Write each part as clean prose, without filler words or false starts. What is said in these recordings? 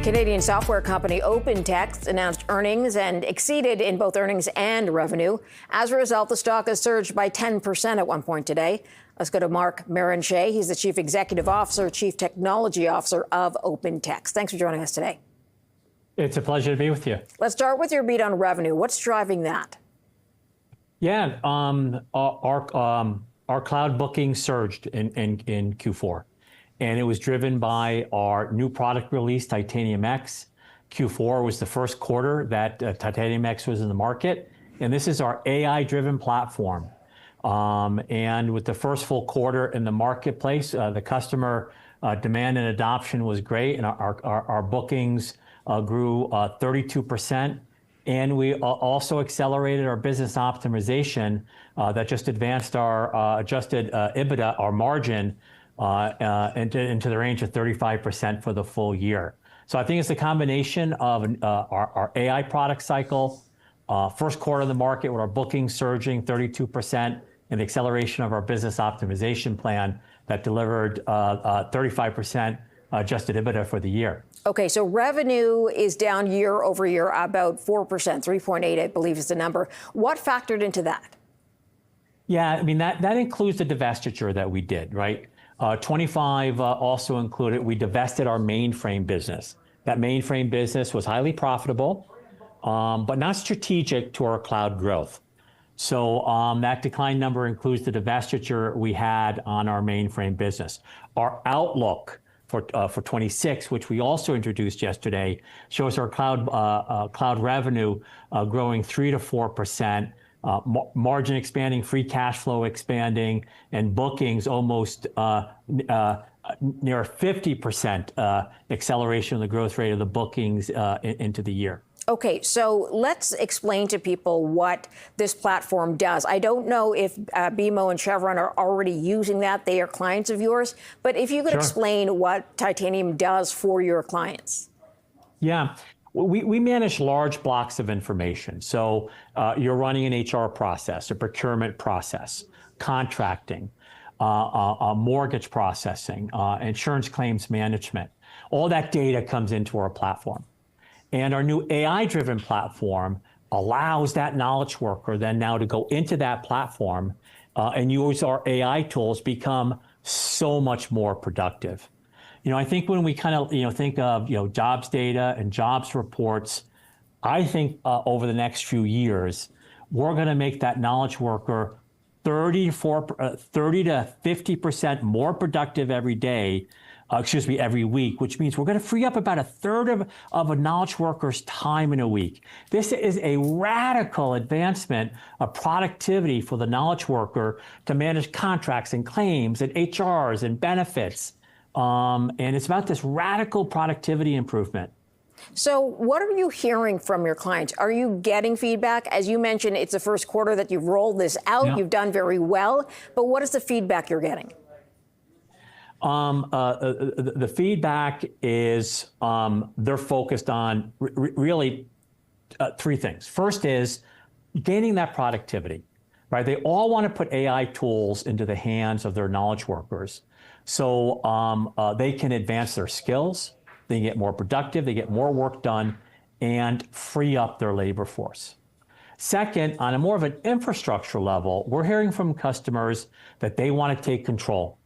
Canadian software company OpenText announced earnings and exceeded in both earnings and revenue. As a result, the stock has surged by 10% at one point today. Let's go to Mark Barrenechea. He's the Chief Executive Officer, Chief Technology Officer of OpenText. Thanks for joining us today. It's a pleasure to be with you. Let's start with your beat on revenue. What's driving that? Yeah, our cloud bookings surged in Q4. And it was driven by our new product release, Titanium X. Q4 was the first quarter that Titanium X was in the market. And this is our AI-driven platform. And with the first full quarter in the marketplace, the customer demand and adoption was great. And our bookings grew 32%. And we also accelerated our business optimization that just advanced our adjusted EBITDA, our margin, into the range of 35% for the full year. So I think it's a combination of our AI product cycle, first quarter of the market with our bookings surging 32%, and the acceleration of our business optimization plan that delivered 35% adjusted EBITDA for the year. Okay, so revenue is down year over year about 4%, 3.8, I believe is the number. What factored into that? Yeah, I mean, that includes the divestiture that we did, right? 25 also included, we divested our mainframe business. That mainframe business was highly profitable, but not strategic to our cloud growth. So that decline number includes the divestiture we had on our mainframe business. Our outlook for 26, which we also introduced yesterday, shows our cloud revenue growing 3 to 4%. Margin expanding, free cash flow expanding, and bookings almost near 50% acceleration of the growth rate of the bookings into the year. Okay, so let's explain to people what this platform does. I don't know if BMO and Chevron are already using that. They are clients of yours. But if you could explain what Titanium does for your clients. Yeah. We manage large blocks of information. So you're running an HR process, a procurement process, contracting, mortgage processing, insurance claims management. All that data comes into our platform. And our new AI-driven platform allows that knowledge worker then now to go into that platform and use our AI tools, become so much more productive. You know, I think when we kind of, think of, jobs data and jobs reports, I think over the next few years, we're going to make that knowledge worker 30 to 50% more productive every day, every week, which means we're going to free up about a third of a knowledge worker's time in a week. This is a radical advancement of productivity for the knowledge worker to manage contracts and claims and HRs and benefits. And it's about this radical productivity improvement. So what are you hearing from your clients? Are you getting feedback? As you mentioned, it's the first quarter that you've rolled this out. Yeah. You've done very well. But what is the feedback you're getting? The feedback is they're focused on really three things. First is gaining that productivity, right? They all want to put AI tools into the hands of their knowledge workers. So they can advance their skills, they get more productive, they get more work done, and free up their labor force. Second, on a more of an infrastructure level, we're hearing from customers that they want to take control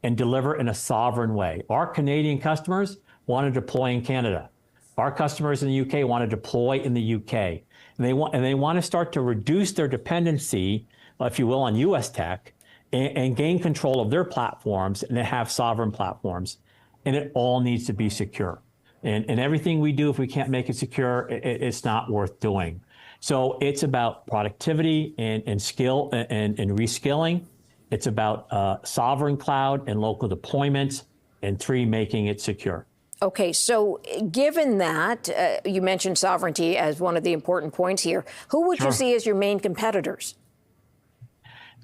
and deliver in a sovereign way. Our Canadian customers want to deploy in Canada. Our customers in the UK want to deploy in the UK. And they want to start to reduce their dependency, if you will, on US tech, and gain control of their platforms and to have sovereign platforms. And it all needs to be secure. And everything we do, if we can't make it secure, it's not worth doing. So it's about productivity and skill and reskilling. It's about sovereign cloud and local deployments. And three, making it secure. Okay, so given that, you mentioned sovereignty as one of the important points here, who would you see as your main competitors?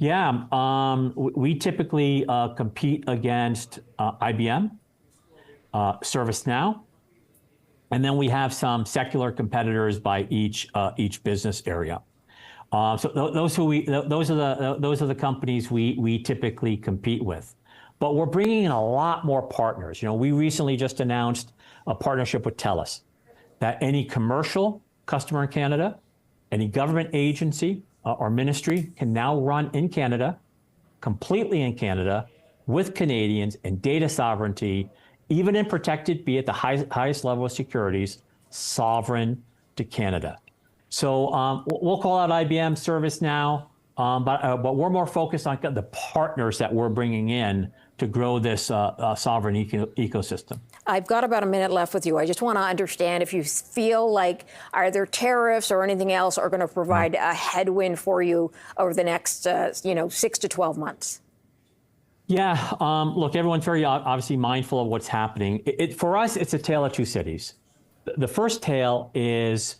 Yeah, we typically compete against IBM, ServiceNow, and then we have some secular competitors by each business area. So those are the companies we typically compete with. But we're bringing in a lot more partners. We recently just announced a partnership with TELUS, that any commercial customer in Canada, any government agency or ministry can now run in Canada, completely in Canada, with Canadians and data sovereignty, even in protected, be at the highest level of securities, sovereign to Canada. So we'll call out IBM, ServiceNow, but we're more focused on the partners that we're bringing in to grow this sovereign ecosystem. I've got about a minute left with you. I just want to understand if you feel like, are there tariffs or anything else are going to provide a headwind for you over the next 6 to 12 months? Yeah, look, everyone's very obviously mindful of what's happening. For us, it's a tale of two cities. The first tale is,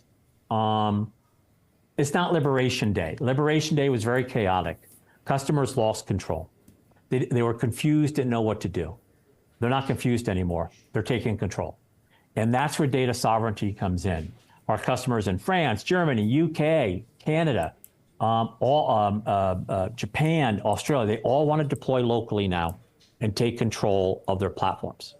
it's not Liberation Day. Liberation Day was very chaotic. Customers lost control. They were confused, didn't know what to do. They're not confused anymore. They're taking control. And that's where data sovereignty comes in. Our customers in France, Germany, UK, Canada, Japan, Australia, they all want to deploy locally now and take control of their platforms.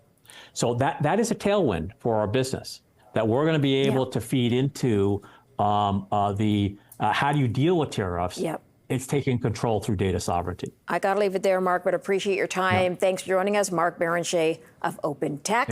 So that is a tailwind for our business that we're going to be able to feed into how do you deal with tariffs? Yep. It's taking control through data sovereignty. I got to leave it there, Mark, but appreciate your time. Thanks for joining us. Mark Barrenechea of OpenText.